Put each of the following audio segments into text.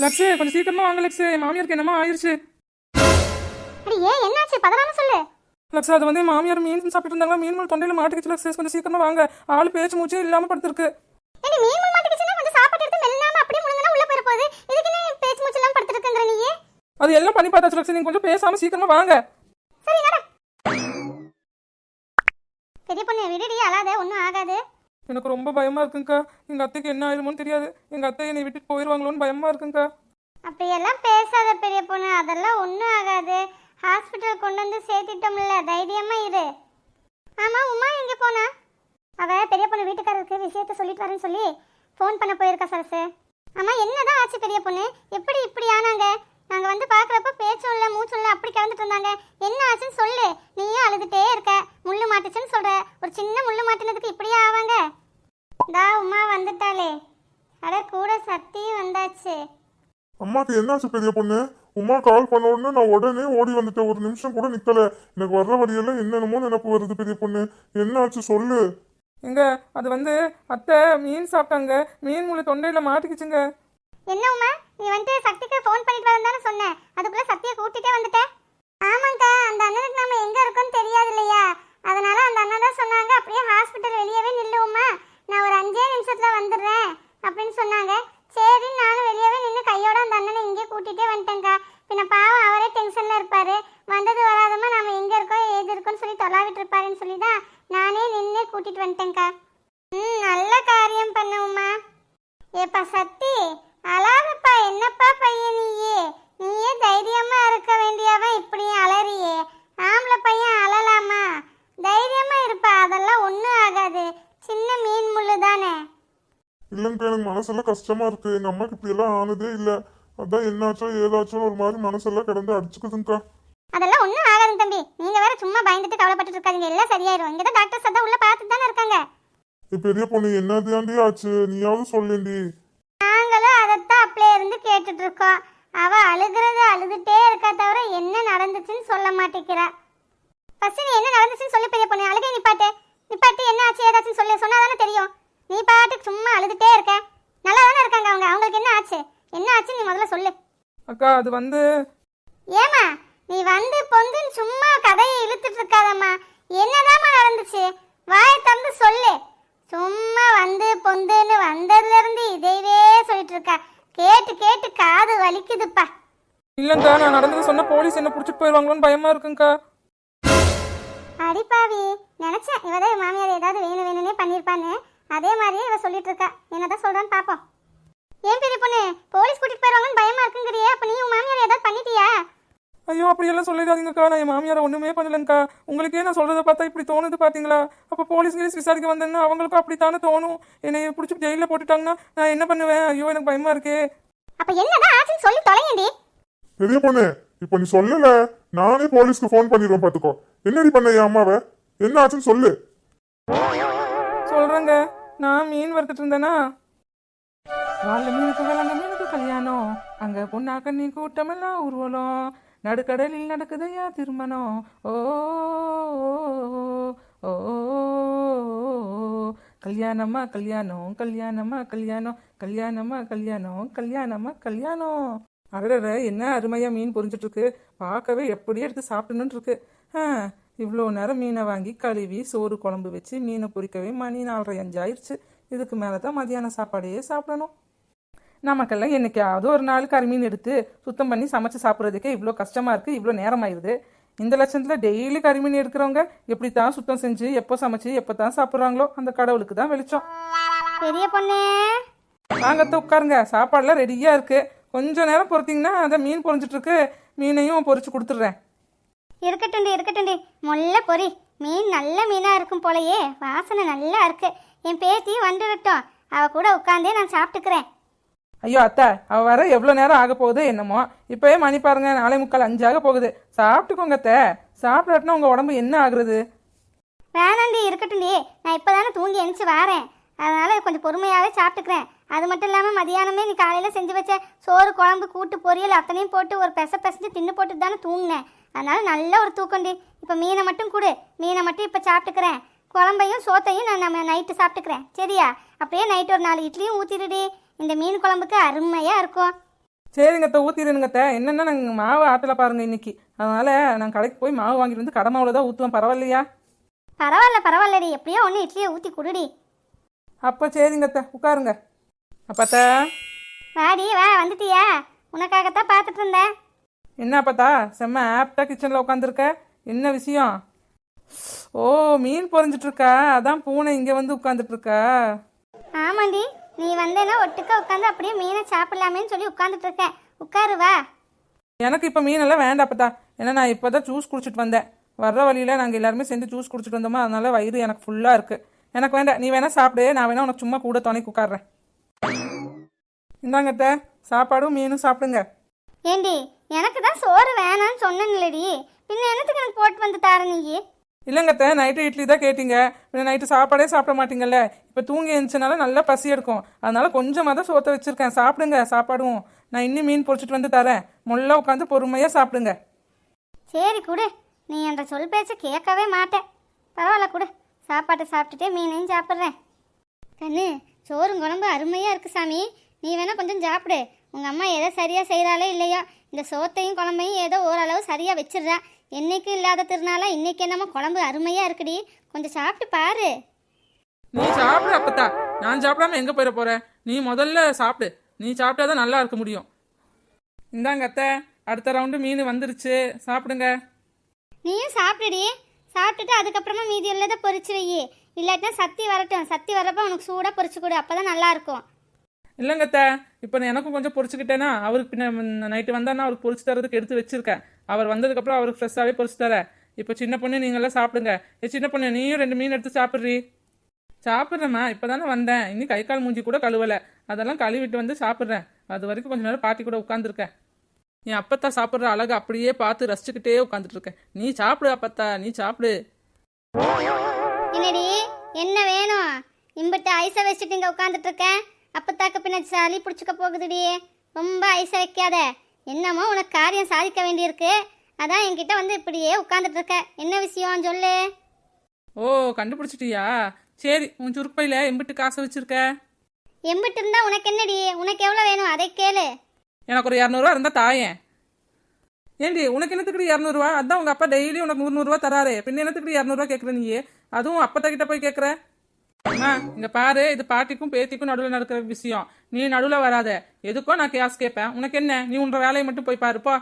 லக்ஷு கொஞ்சம் சீக்கிரமா வாங்க லக்ஷு, என் மாமியாருக்கு என்னமா ஆயிடுச்சு. அடி ஏன் என்னாச்சு பதறாம சொல்லு. லக்ஷு அது வந்து மாமியார் மீன் சாப்பிட்டு இருந்தாங்க, மீன் முள் தொண்டையில மாட்டிக்கிச்சு லக்ஷு, கொஞ்சம் சீக்கிரமா வாங்க. ஆள் பேச்சு மூச்சு இல்லாம படுத்திருக்கு. ஏடி மீன் முள் மாட்டிக்கிச்சுனா கொஞ்சம் சாப்பாடு எடுத்து மெல்லாம அப்படியே முழுங்கனா உள்ள போற போகுது. இதுக்கு நீ பேச்சு மூச்சு இல்லாம படுத்துட்டங்கற நீ. அது எல்லாம் பண்ணி பார்த்தாச்சு லக்ஷு, நீங்க கொஞ்சம் பேசாம சீக்கிரமா வாங்க. சரி நட. பெரிய பொண்ணு விடுடி, அழாத, ஒண்ணும் ஆகாது. எனக்கு ரொம்ப பயமா இருக்குங்கக்கா. எங்க அத்தைக்கு என்ன ஆயிருமோன்னு தெரியாது. எங்க அத்தை என்னை விட்டுட்டு போயிடுவாங்களோன்னு பயமா இருக்குங்கக்கா. அப்படியெல்லாம் பேசாத பெரிய பொண்ணு, அதெல்லாம் ஒன்றும் ஆகாது. ஹாஸ்பிட்டல் கொண்டு வந்து சேர்த்திட்டோம்ல, தைரியமா இரு. ஆமா உமா எங்கே போனா? அவ பெரிய பொண்ணு வீட்டுக்காரருக்கு விஷயத்த சொல்லிட்டு வரேன்னு சொல்லி ஃபோன் பண்ண போயிருக்கா சரசு. ஆமா என்னதான் ஆச்சு பெரிய பொண்ணு, எப்படி இப்படி ஆனாங்க? நாங்கள் வந்து பார்க்குறப்ப பேச்சும் இல்லை மூச்சும் இல்லை அப்படி கிளந்துட்டு இருந்தாங்க. என்ன ஆச்சுன்னு சொல்லு. நீயும் அழுதுகிட்டே இருக்க, முள்ளு மாட்டுச்சுன்னு சொல்கிற. ஒரு சின்ன முள்ளு மாட்டினதுக்கு இப்படியே ஆவாங்க? தா உமா வந்துட்டாளே, அட கூட சத்தியும் வந்தாச்சு. அம்மாக்கு என்னாச்சு பெரிய பொண்ணு? உமா கால் பண்ண உடனே நான் உடனே ஓடி வந்துட்டேன், ஒரு நிமிஷம் கூட நிக்கல. எனக்கு வர்ற வழியெல்லாம் என்னென்னமோ நினைப்பு வருது பெரிய பொண்ணு, என்னாச்சு சொல்லு. எங்க அது வந்து அத்தை மீன் சாப்பிட்டாங்க, மீன் முள்ளு தொண்டையில மாட்டிக்கிச்சுங்க. என்ன உமா, நீ வந்து சக்திக்கு ஃபோன் பண்ணிட்டு வரந்தானே சொன்னேன், அதுக்குள்ள சக்தியை கூட்டிட்டே வந்துட்டேன். ஆமாங்கா, அந்த அண்ணனுக்கு நம்ம எங்க இருக்கோம்னு தெரியாது இல்லையா, அதனால அந்த அண்ணன் தான் சொன்னாங்க அப்படியே ஹாஸ்பிட்டல் வெளியவே நில்லுவோம்மா, நான் ஒரு 5 நிமிஷத்துல வந்துடுறேன் அப்படின்னு சொன்னாங்க. சரி நானும் வெளியவே நின்று கையோட அந்த அண்ணனை இங்கே கூட்டிகிட்டே வந்துட்டேங்க்கா. பின்ன பாவம் அவரே டென்ஷனில் இருப்பார், வந்தது வராதமா நம்ம எங்கே இருக்கோம் ஏது இருக்கோன்னு சொல்லி தொலாவிட்டு இருப்பாருன்னு சொல்லி தான் நானே நின்று கூட்டிகிட்டு வந்துட்டேங்க்கா. நல்ல காரியம் பண்ணுவோம்மா. ஏப்பா சக்தி அழாதப்பா, என்னப்பா பையன் நீயே தைரியமா இருக்க வேண்டியவன் இப்படி அலறியே. ஆம்பளை பையன் அழலாமா? தைரியமா இருப்பா, அதெல்லாம் ஒன்றும் ஆகாது, சின்ன மீன் முள்ளு தானே. இல்லைங்க எனக்கு மனசெல்லாம் கஷ்டமா இருக்கு, எங்க அம்மாக்கு இப்படி எல்லாம் ஆனதே இல்லை. அதான் என்னாச்சோ ஏதாச்சோ ஒரு மாதிரி மனசெல்லாம் கிடந்து அடிச்சுக்குதுங்கக்கா. அதெல்லாம் ஒன்றும் ஆகாதுங்க தம்பி, நீங்க வேற சும்மா பயந்துட்டு கவலைப்பட்டு இருக்காதீங்க, எல்லாம் சரியாயிரும். இங்கே தான் டாக்டர்ஸ் அதான் உள்ள பார்த்துட்டு தானே இருக்காங்க. பெரிய பொண்ணு என்னதாண்டி ஆச்சு, நீயாவது சொல்லேண்டி. நாங்களும் அதைத்தான் அப்படியே இருந்து கேட்டுட்டு இருக்கோம். அவ அழுகிறது அழுதுட்டே இருக்கா தவிர என்ன நடந்துச்சுன்னு சொல்ல மாட்டேங்கிறா. ஃபர்ஸ்ட் நீ என்ன நடந்துச்சுன்னு சொல்லி பெரிய பொண்ணு, அழுகை நிப்பாட்டு என்ன ஆச்சு ஏதாச்சுன்னு சொல்லி சொன்னாதானே தெரியும். நீ பாட்டுக்கு சும்மா அழுதுட்டே இருக்க. நல்லா தானே இருக்காங்க அவங்க, அவங்களுக்கு என்ன ஆச்சு நீ முதல்ல சொல்லு. அக்கா அது வந்து ஏமா நீ வந்து பொந்துன்னு சும்மா கதையை இழுத்துட்டு இருக்காதம்மா, என்னதாம்மா நடந்துச்சு வாயை திறந்து சொல்லு. சும்மா வந்து பொந்துன்னு வந்ததுல இருந்து இதையவே சொல்லிட்டு இருக்கா, கேட்டு கேட்டு காது வலிக்குதுப்பா. இல்லங்கா, நான் நடந்தது சொன்ன போலீஸ் என்ன புடிச்சிட்டு போயிடுவாங்களோன்னு பயமா இருக்குங்கக்கா. அடிப்பாவி, நினைச்சேன் இவதான் மாமியார் ஏதாவது வேணும்னே பண்ணிருப்பான்னு. அதே மாதிரியே இவ சொல்லிட்டு இருக்கா, என்னதான் சொல்றான்னு பாப்போம். ஏன் பெரிய பொண்ணு, போலீஸ் கூட்டிட்டு போயிடுவாங்கன்னு பயமா இருக்குங்கிறியே, அப்ப நீ உன் மாமியார் ஏதாவது பண்ணிட்டியா? ஐயோ அப்படியெல்லாம் சொல்லிடாதீங்கக்கா, நான் என் மாமியாரை ஒண்ணுமே பண்ணலங்கக்கா. உங்களுக்கே நான் சொல்றதை பார்த்தா இப்படி தோணுது பாத்தீங்களா? அப்ப போலீஸ் விசாரிக்க வந்தேன்னா அவங்களுக்கும் அப்படித்தானே தோணும். என்னை பிடிச்சி ஜெயில போட்டுட்டாங்கன்னா நான் என்ன பண்ணுவேன்? ஐயோ எனக்கு பயமா இருக்கே. அப்ப என்னதான் ஆச்சுன்னு சொல்லி தொலையண்டி. பெரிய பொண்ணு இப்ப நீ சொல்லல, நானே போலீஸ்க்கு ஃபோன் பண்ணிடுவேன் பாத்துக்கோ. என்னடி பண்ண என் அம்மாவை, என்ன ஆச்சுன்னு சொல்லு. சொல்றேங்க, நான் மீன் வறுத்துட்டு இருந்தேனா, வாழ் மீனுக்கு விளங்க மீனுக்கு கல்யாணம், அங்க பொண்ணாக்க நீ கூட்டமெல்லாம் ஊர்வலம், நடுக்கடலில் நடக்குதையா திருமணம். ஓ ஓ கல்யாணமா கல்யாணம் கல்யாணமா கல்யாணம் கல்யாணமா கல்யாணம் கல்யாணமா கல்யாணம். அடட என்ன அருமையா மீன் பொரிஞ்சிட்டு இருக்கு, பார்க்கவே எப்படி எடுத்து சாப்பிடணும்னு இருக்கு. இவ்வளோ நேரம் மீனை வாங்கி கழுவி சோறு குழம்பு வச்சு மீனை பொரிக்கவே மணி 4:30 ஆயிடுச்சு. இதுக்கு மேலே தான் மதியான சாப்பாடையே சாப்பிடணும். நமக்கெல்லாம் என்னைக்காவது ஒரு நாள் கறிமீன் எடுத்து சுத்தம் பண்ணி சமைச்சு சாப்பிட்றதுக்கே இவ்வளோ கஷ்டமாக இருக்குது, இவ்வளோ நேரம் ஆயிடுது. இந்த லட்சத்தில் டெய்லி கறிமீன் எடுக்கிறவங்க எப்படி தான் சுத்தம் செஞ்சு எப்போ சமைச்சு எப்போ தான் சாப்பிட்றாங்களோ அந்த கடவுளுக்கு தான் வெளிச்சம். பெரிய பொண்ணு வாங்கத்த உட்காருங்க, சாப்பாடுலாம் ரெடியாக இருக்குது. கொஞ்சம் நேரம் பொறுத்தீங்கன்னா அதை மீன் பொரிஞ்சிட்டு இருக்கு, மீனையும் பொரிச்சு கொடுத்துட்றேன். இருக்கட்டும் முல்லை பொறி, மீன் நல்ல மீனா இருக்கும் போலயே, வாசனை நல்லா இருக்கு. என் பேத்தி வந்துடட்டும், அவ கூட உட்காந்தே நான் சாப்பிட்டுக்கிறேன். ஐயோ அத்தை, அவ வர எவ்வளோ நேரம் ஆக போகுது என்னமோ, இப்போயே மணி பாருங்க 4:45 5 போகுது. சாப்பிட்டுக்கோங்க அத்தை, சாப்பிடாட்டினா உங்கள் உடம்பு என்ன ஆகுறது? வேணாண்டி, இருக்கட்டும்டி, நான் இப்போதானே தூங்கி எழுந்துச்சு வரேன், அதனால கொஞ்சம் பொறுமையாகவே சாப்பிட்டுக்கிறேன். அது மட்டும் இல்லாமல் மதியானமே நீ காலையில் செஞ்சு வச்ச சோறு குழம்பு கூட்டு பொரியல் அத்தனையும் போட்டு ஒரு பெசஞ்சு தின்னு போட்டு தானே தூங்கினேன், அதனால நல்ல ஒரு தூக்கண்டி. இப்போ மீனை மட்டும் கொடு, மீனை மட்டும் இப்போ சாப்பிட்டுக்கிறேன். குழம்பையும் சோத்தையும் நான் நம்ம நைட்டு சாப்பிட்டுக்கிறேன், சரியா? அப்படியே நைட்டு ஒரு 4 இட்லியும் ஊற்றிடுடி, இந்த மீன் குழம்புக்கு அருமையாக இருக்கும். சரிங்கத்த ஊற்றிடுங்கத்த. என்னென்னா நாங்கள் மாவு ஆட்டலை பாருங்க இன்னைக்கு, அதனால நான் கடைக்கு போய் மாவு வாங்கிட்டு வந்து கடை மாவில் தான் ஊற்றுவேன். பரவாயில்லையா? பரவாயில்லடி, எப்படியோ ஒன்று இட்லியை ஊற்றி குடுடி. அப்போ சரிங்கத்த, உட்காருங்க. அப்பத்தா வாடி வா, வந்துட்டியா? உனக்காகத்தான் பார்த்துட்டு இருந்தேன். என்ன அப்பத்தா செம்ம ஆப்டா கிச்சனில் உட்காந்துருக்க, என்ன விஷயம்? ஓ, மீன் பொரிஞ்சிட்டு இருக்கா, அதான் பூனை இங்கே வந்து உட்காந்துட்டு இருக்கா. ஆமாண்டி, நீ வந்தேன்னா ஒட்டுக்க உட்காந்து அப்படியே மீனை சாப்பிடலாமேன்னு சொல்லி உட்காந்துட்டு இருக்கேன். உட்காரு வா. எனக்கு இப்போ மீனெல்லாம் வேண்டாம் அப்பத்தா. ஏன்னா நான் இப்போ தான் ஜூஸ் குடிச்சிட்டு வந்தேன். வர்ற வழியில் நாங்கள் எல்லாருமே சேர்ந்து ஜூஸ் குடிச்சிட்டு வந்தோமா, அதனால வயிறு எனக்கு ஃபுல்லாக இருக்குது. எனக்கு வேண்டாம், நீ வேணா சாப்பிடு, நான் வேணா உனக்கு சும்மா கூட துணைக்கு உட்காடுறேன். இந்தாங்கத்த, சாப்பாடும் மீனும் சாப்பிடுங்க. ஏண்டி, எனக்கு தான் சோறு வேணான்னு சொன்னேன்லடி, பின்ன என்னத்துக்கு எனக்கு போட்டு வந்து தார நீ? இல்லைங்கத்த, நைட்டு இட்லி தான் கேட்டீங்க, பின்ன நைட்டு சாப்பாடே சாப்பிட மாட்டீங்கல்ல. இப்போ தூங்கி எழுந்துச்சனால நல்லா பசி எடுக்கும், அதனால கொஞ்சமாக தான் சோத்தை வச்சுருக்கேன். சாப்பிடுங்க சாப்பாடும். நான் இன்னும் மீன் பொரிச்சிட்டு வந்து தரேன், முள்ள உட்காந்து பொறுமையாக சாப்பிடுங்க. சரி கொடு, நீ என்ற சொல் பேச்ச கேட்கவே மாட்டேன். பரவாயில்ல கொடு, சாப்பாட்டை சாப்பிட்டுட்டே மீனையும் சாப்பிட்றேன். கண்ணு, சோறும் குழம்பு அருமையாக இருக்குது சாமி. நீ வேணா கொஞ்சம் சாப்பிடு. உங்கள் அம்மா ஏதோ சரியாக செய்கிறாளே இல்லையோ, இந்த சோத்தையும் குழம்பையும் ஏதோ ஓரளவு சரியாக வச்சிடுறா. என்னைக்கு இல்லாத திருநாள இன்னைக்கு என்னமோ குழம்பு அருமையாக இருக்குடி, கொஞ்சம் சாப்பிட்டு பாரு. நீ சாப்பிடு அப்பத்தா, நான் சாப்பிடாம எங்கே போயிட போகிறேன்? நீ முதல்ல சாப்பிடு, நீ சாப்பிட்டாதான் நல்லா இருக்க முடியும். இந்தாங்க அத்தை, அடுத்த ரவுண்டு மீன் வந்துருச்சு, சாப்பிடுங்க. நீயும் சாப்பிடுடி, சாப்பிட்டுட்டு அதுக்கப்புறமா மீதி உள்ளதை பொரிச்சு வை. இல்லாட்டினா சத்தி வரட்டும், சத்தி வரப்போ உனக்கு சூடாக பொரிச்சு கொடு, அப்போ தான் நல்லாயிருக்கும். இல்லைங்கத்த, இப்போ நான் எனக்கும் கொஞ்சம் பொரிச்சுக்கிட்டேன்னா அவருக்கு பின்ன நைட்டு வந்தான்னா அவருக்கு பொரிச்சு தரதுக்கு எடுத்து வச்சிருக்கேன். அவர் வந்ததுக்கப்புறம் அவருக்கு ஃப்ரெஷ்ஷாகவே பொரிச்சு தரேன். இப்போ சின்ன பொண்ணு நீங்களாம் சாப்பிடுங்க. சின்ன பொண்ணு நீயும் 2 மீன் எடுத்து சாப்பிட்றீ. சாப்பிட்றேம்மா, இப்போ தானே வந்தேன், இன்னும் கை கால் மூஞ்சி கூட கழுவலை, அதெல்லாம் கழுவிட்டு வந்து சாப்பிட்றேன். அது வரைக்கும் கொஞ்சம் நேரம் பாட்டி கூட உட்காந்துருக்கேன். என் அப்பத்தா சாப்பிட்ற அழகு அப்படியே பார்த்து ரசிச்சுக்கிட்டே உட்காந்துட்டு இருக்கேன். நீ சாப்பிடு அப்பத்தா, நீ சாப்பிடு. என்னடி, என்ன வேணும்? இம்பிட்டு ஐஸை வச்சுட்டு இங்கே உட்காந்துட்டு இருக்கேன். அப்பத்தாக்க பின்ன சளி பிடிச்சிக்க போகுதுடி, ரொம்ப ஐஸை வைக்காத. என்னமோ உனக்கு காரியம் சாதிக்க வேண்டியிருக்கு, அதான் என்கிட்ட வந்து இப்படியே உட்காந்துட்டு இருக்க. என்ன விஷயம் சொல்லு. ஓ, கண்டுபிடிச்சிட்டியா? சரி, உன் சுருப்பையில எம்பிட்டு காசு வச்சிருக்க? எம்பிட்டு இருந்தா உனக்கு என்னடி? உனக்கு எவ்வளோ வேணும் அதை கேளு. எனக்கு ஒரு 200 ரூபா இருந்தா தாயேன். ஏண்டி, உனக்கு என்னத்துக்கு 200 ரூபா? அதான் உங்க அப்பா டெய்லி உனக்கு 100 ரூபா தராரு, பின்ன என்னத்துக்கு 200 ரூபா கேட்குற நீ? அதுவும் அப்பத்த கிட்ட போய் கேட்குற. அம்மா இங்க பாரு, இது பாட்டிக்கும் பேத்திக்கும் நடுவில் நடக்கிற விஷயம், நீ நடுவில் வராத. எதுக்கோ நான் கேஸ் கேட்பேன், உனக்கு என்ன? நீ உன்ற வேலையை மட்டும் போய் பாருப்போ.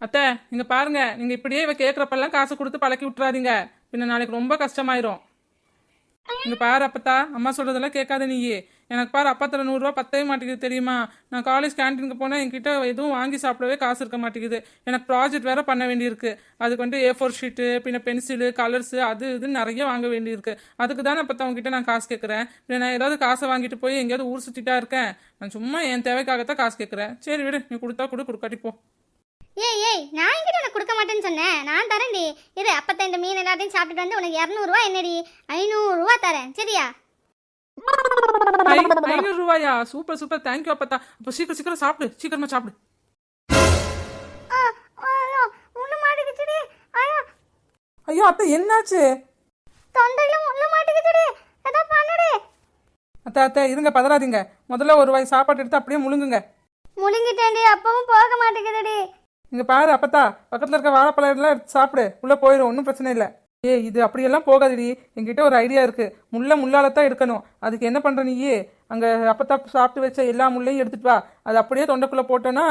அத்தை இங்க பாருங்க, நீங்க இப்படியே இவ கேட்குறப்பெல்லாம் காசு கொடுத்து பழக்கி விட்டுறாதீங்க, பின்ன நாளைக்கு ரொம்ப கஷ்டமாயிரும். இங்க பாரு அப்பத்தா, அம்மா சொல்றதெல்லாம் கேட்காத நீயே. எனக்கு பாரு, அப்பத்துல 100 ரூபா பத்தவே மாட்டேங்குது தெரியுமா? நான் காலேஜ் கேன்டீனுக்கு போனால் என்கிட்ட எதுவும் வாங்கி சாப்பிடவே காசு இருக்க மாட்டேங்குது. எனக்கு ப்ராஜெக்ட் வேற பண்ண வேண்டியிருக்கு, அதுக்கு வந்து A4 ஷீட்டு, பின்ன பென்சிலு, கலர்ஸு, அது இதுன்னு நிறைய வாங்க வேண்டியிருக்கு. அதுக்கு தானே அப்பத்தா உங்ககிட்ட நான் காசு கேட்குறேன். பின்ன நான் ஏதாவது காசை வாங்கிட்டு போய் எங்கேயாவது ஊர் சுற்றிட்டா இருக்கேன்? நான் சும்மா என் தேவைக்காகத்தான் காசு கேட்குறேன். சரி விடு, நீ கொடுத்தா கொடுக்காட்டி போ. ஏய், நான் என்கிட்ட உனக்கு கொடுக்க மாட்டேன்னு சொன்னேன், நான் தரேன்டி. இரு, அப்பத்த இந்த மீன் எல்லாத்தையும் சாப்பிட்டுட்டு வந்து உனக்கு 200 ரூபா என்னடி 500 ரூபா தரேன், சரியா? 500 ரூபாயா? சூப்பர் சூப்பர், தேங்க்யூ அப்பத்தா. அப்போ சீக்கிரம் சீக்கிரம் சாப்பிடு, சீக்கிரமா சாப்பிடு. ஐயோ அத்தை, என்னாச்சு? தொண்டையில முள்ளு மாட்டிக்கிச்சுடி, ஏதோ பண்ணுடி. அத்தை அத்தை இருங்க, பதறாதீங்க. முதல்ல ஒரு வாய் சாப்பாடு எடுத்து அப்படியே முழுங்குங்க. முழுங்கிட்டேன்டி, அப்பவும் போக மாட்டேங்குதுடி. இங்க பாரு அப்பத்தா, பக்கத்துல இருக்க வாழைப்பழம் எல்லாம் எடுத்து சாப்பிடு, உள்ள போயிடும், ஒன்றும் பிரச்சனை இல்லை. இது அப்படியெல்லாம் போகாதடி, என்கிட்ட ஒரு ஐடியா இருக்கு. முள்ளாலத்தான் எடுக்கணும். அதுக்கு என்ன பண்ற நீயே, அங்க அப்பத்தா சாப்பிட்டு வச்ச எல்லா முள்ளையும் எடுத்துட்டு வா. அது அப்படியே தொண்டைக்குள்ள போட்டோன்னா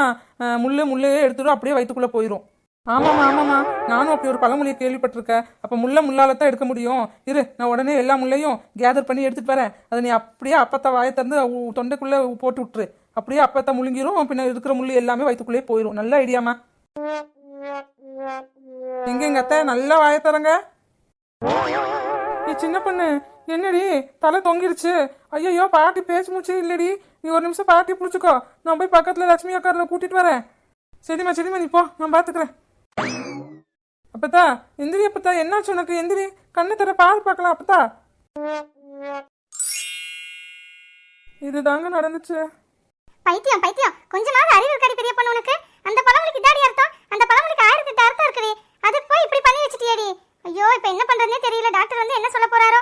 முள்ளையே எடுத்துடும், அப்படியே வயிற்றுக்குள்ள போயிடும். ஆமாம்மா, நானும் அப்படி ஒரு பழமொழியை கேள்விப்பட்டிருக்கேன். அப்போ முள்ளாலத்தான் எடுக்க முடியும். இரு, நான் உடனே எல்லா முள்ளையும் கேதர் பண்ணி எடுத்துட்டு வரேன். அதை நீ அப்படியே அப்பத்தா வாயை திறந்து தொண்டைக்குள்ள போட்டு விட்டுரு. அப்படியே அப்பத்தா முழுங்கிரும், பின்ன இருக்கிற முள்ளு எல்லாமே வயிற்றுக்குள்ளேயே போயிடும். நல்ல ஐடியாமா. எங்க அத்தை, நல்லா வாயை தரங்க. சின்ன பொண்ணு, என்னடி தலை தொங்கிருச்சு? ஐயோ, பாட்டி பேச்சு மூச்சே இல்லடி. நீ ஒரு நிமிஷம் பாட்டி பிடிச்சிக்கோ, நான் போய் பக்கத்துல லட்சுமி அக்காரில் கூட்டிட்டு வரேன். சரிம்மா நீ போ, நான் பாத்துக்கிறேன். அப்பத்தா எந்திரி, அப்பத்தா என்னாச்சு உனக்கு? எந்திரி, கண்ணு தர பாரு பார்க்கலாம். அப்பத்தா இதுதாங்க நடந்துச்சு. பைத்தியம், கொஞ்சமாவது அறிவு இருக்காடி பெரிய பொண்ணு உனக்கு? அந்த பழமொழிக்கு இதாடி அர்த்தம்? அந்த பழமொழிக்கு 1008 அர்த்தம் இருக்குடி, அதுக்கு போய் இப்படி பண்ணி வச்சிட்டியேடி. ஐயோ, இப்போ என்ன பண்றதுனே தெரியல. டாக்டர் வந்து என்ன சொல்ல போறாரோ?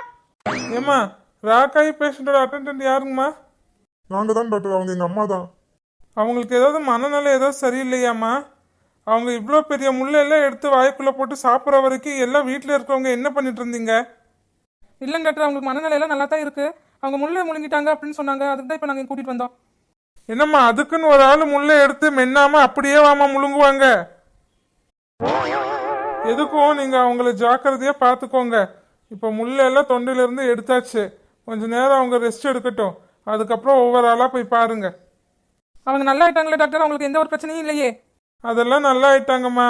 ஏம்மா, ராக்காய் பேஷண்டோட அட்டெண்டன்ட் யாருங்கம்மா? நாங்க தான் டாக்டர், அவங்க எங்க அம்மா தான். அவங்களுக்கு ஏதாவது மனநிலை ஏதாவது சரியில்லையாம்மா? அவங்க இவ்வளோ பெரிய முள்ளெல்லாம் எடுத்து வாய்க்குள்ளே போட்டு சாப்பிட்ற வரைக்கும் எல்லாம் வீட்டில் இருக்கவங்க என்ன பண்ணிட்டு இருந்தீங்க? இல்லைங்க டாக்டர், அவங்களுக்கு மனநிலையெல்லாம் நல்லா தான் இருக்கு. அவங்க முள்ளை முழுங்கிட்டாங்க அப்படின்னு சொன்னாங்க. அதுக்கு தான் இப்போ நாங்கள் கூட்டிட்டு வந்தோம். என்னம்மா அதுக்குன்னு ஒரு ஆள் முள்ளை எடுத்து மென்னாம அப்படியே வாமா முழுங்குவாங்க? எதுக்கும் நீங்கள் அவங்கள ஜாக்கிரதையாக பார்த்துக்கோங்க. இப்போ முள்ளெல்லாம் தொண்டையிலேருந்து எடுத்தாச்சு. கொஞ்ச நேரம் அவங்க ரெஸ்ட் எடுக்கட்டும். அதுக்கப்புறம் ஒவ்வொரு ஆளாக போய் பாருங்க. அவங்க நல்லா ஆயிட்டாங்களே டாக்டர், அவங்களுக்கு எந்த ஒரு பிரச்சனையும் இல்லையே? அதெல்லாம் நல்லா ஆயிட்டாங்கம்மா.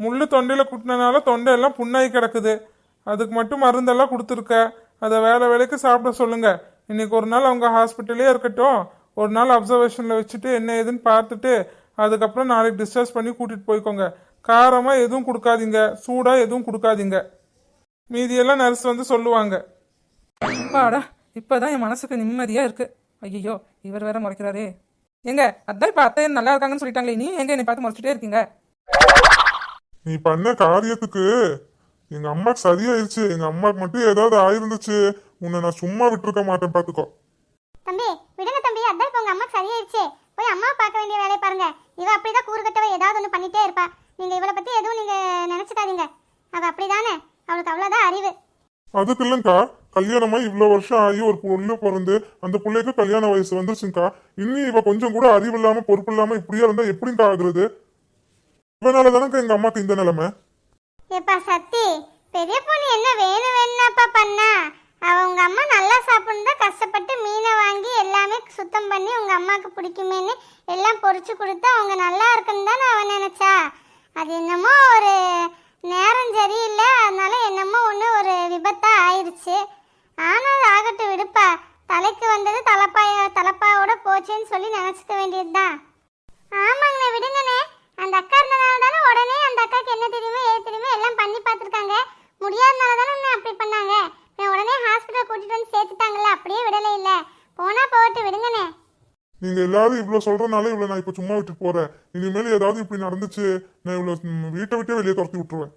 முள்ளு தொண்டையில் குட்டினால தொண்டையெல்லாம் புண்ணாகி கிடக்குது. அதுக்கு மட்டும் மருந்தெல்லாம் கொடுத்துருக்க. அதை வேலை வேலைக்கு சாப்பிட சொல்லுங்க. இன்னைக்கு ஒரு நாள் அவங்க ஹாஸ்பிட்டலே இருக்கட்டும். ஒரு நாள் அப்சர்வேஷனில் வச்சுட்டு என்ன ஏதுன்னு பார்த்துட்டு அதுக்கப்புறம் நாளைக்கு டிஸ்சார்ஜ் பண்ணி கூட்டிகிட்டு போய்க்கோங்க. காரமாக எதுவும் கொடுக்காதீங்க, சூடாக எதுவும் கொடுக்காதீங்க. மீதியெல்லாம் நர்ஸ் வந்து சொல்லுவாங்க. பாடா, இப்போதான் என் மனசுக்கு நிம்மதியாக இருக்கு. ஐயோ, இவர் வேற முறைக்கிறாரே. எங்க அதான் இப்போ அத்தை நல்லா இருக்காங்கன்னு சொல்லிட்டாங்களே, நீ எங்க என்னை பார்த்து முறைச்சிட்டே இருக்கீங்க? நீ பண்ண காரியத்துக்கு எங்க அம்மாக்கு சரியாயிருச்சு. எங்க அம்மாக்கு மட்டும் ஏதாவது ஆயிருந்துச்சு, உன்னை நான் சும்மா விட்டுருக்க மாட்டேன், பாத்துக்கோ. தம்பி விடுங்க தம்பி, அதான் இப்போ உங்க அம்மாக்கு சரியாயிடுச்சு. போய் அம்மாவை பார்க்க வேண்டிய வேலையை பாருங்க. இவ அப்படிதான் கூறுகட்டவ, ஏதாவது ஒன்று பண்ணிட்டே இருப்பா. நீங்க இவளை பத்தி எதுவும் நீங்க நினைச்சுக்காதீங்க. அவ அப்படிதானே, அவளுக்கு அவ்வளவுதான் அறிவு. அதுக்கு இல்லைங்கக்கா, கல்யாணமாய் இவ்வளவு வருஷம் ஆகி ஒரு புள்ள பிறந்து அந்த பிள்ளைக்கு கல்யாண வயசு வந்துருச்சுங்கக்கா. இன்னும் இவ கொஞ்சம் கூட அறிவு இல்லாம பொறுப்பு இல்லாம இப்படியே இருந்தா எப்படிங்கக்கா ஆகுறது? இவனால தானக்கா எங்க அம்மாக்கு இந்த நிலைமை. ஏப்பா சத்தி, பெரிய பொண்ணு என்ன வேணும் வேணும்னாப்பா பண்ணா? அவ உங்க அம்மா நல்லா சாப்பிட்டு தான் கஷ்டப்பட்டு மீனை வாங்கி எல்லாமே சுத்தம் பண்ணி உங்க அம்மாவுக்கு பிடிக்குமேன்னு எல்லாம் பொரிச்சு கொடுத்து அவங்க நல்லா இருக்குன்னு தானே அவன் நினைச்சா. அது என்னமோ ஒரு நேரம் சரியில்லை, அதனால என்னமோ ஒன்று ஒரு விபத்தா ஆயிடுச்சு. ஆனால் ஆகட்டும் விடுப்பா, தலைக்கு வந்தது தலப்பாவோட போச்சுன்னு சொல்லி நினச்சிக்க வேண்டியதுதான். ஆமாங்கண்ணே, விடுங்கண்ணே. அந்த அக்கா இருந்தனால தானே உடனே அந்த அக்காவுக்கு என்ன தெரியுமோ ஏது தெரியுமோ எல்லாம் பண்ணி பார்த்துருக்காங்க. முடியாதனால தானே உன்னை அப்படி பண்ணாங்க. நான் உடனே ஹாஸ்பிட்டல் கூட்டிட்டு வந்து சேர்த்துட்டாங்கல்ல, அப்படியே விடலை இல்லை. போனா போட்டு விடுங்கண்ணே. நீங்க எல்லாரும் இவ்வளவு சொல்றதுனால இவ்வளவு நான் இப்ப சும்மா விட்டு போறேன். இனிமேல் ஏதாவது இப்படி நடந்துச்சு, நான் இவ்வளவு வீட்டை விட்டே வெளியே துரத்தி விட்டுருவேன்.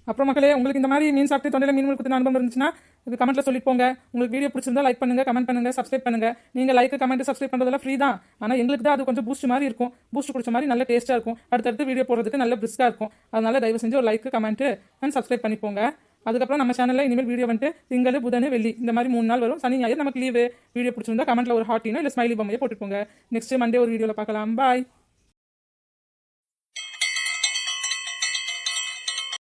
அப்புறம் மக்களே, உங்களுக்கு இந்த மாதிரி மீன் சாப்பிட்டு தொண்டையில் மீன் கொடுத்து அனுபவம் இருந்துச்சுன்னா இது கமெண்ட்ல சொல்லிட்டு போங்க. உங்களுக்கு வீடியோ பிடிச்சிருந்தா லைக் பண்ணுங்க, கமெண்ட் பண்ணுங்க, சப்ஸ்கிரைப் பண்ணுங்க. நீங்க லைக் கமெண்ட் சப்ஸ்கிரைப் பண்றதெல்லாம் ஃப்ரீ தான். ஆனால் எங்களுக்கு தான் அது கொஞ்சம் பூஸ்ட் மாதிரி இருக்கும். பூஸ்ட் குடிச்ச மாதிரி நல்ல டேஸ்டா இருக்கும். அடுத்தடுத்து வீடியோ போடுறதுக்கு நல்ல பிரிஸ்கா இருக்கும். அதனால தயவு செஞ்சு ஒரு லைக் கமெண்ட் அண்ட் சப்ஸ்கிரைப் பண்ணிப்போங்க. அதுக்கப்புறம் நம்ம சேனலில் இனிமேல் வீடியோ வந்துட்டு திங்கள் புதன் வெள்ளி இந்த மாதிரி 3 நாள் வரும். சனி ஞாயிறு நமக்கு லீவு. வீடியோ பிடிச்சிருந்தா கமெண்ட்ல ஒரு ஹார்ட்டினோ இல்லை ஸ்மைலி பொம்மையை போட்டுப்போங்க. நெக்ஸ்ட் மண்டே ஒரு வீடியோவில் பார்க்கலாம். பாய்.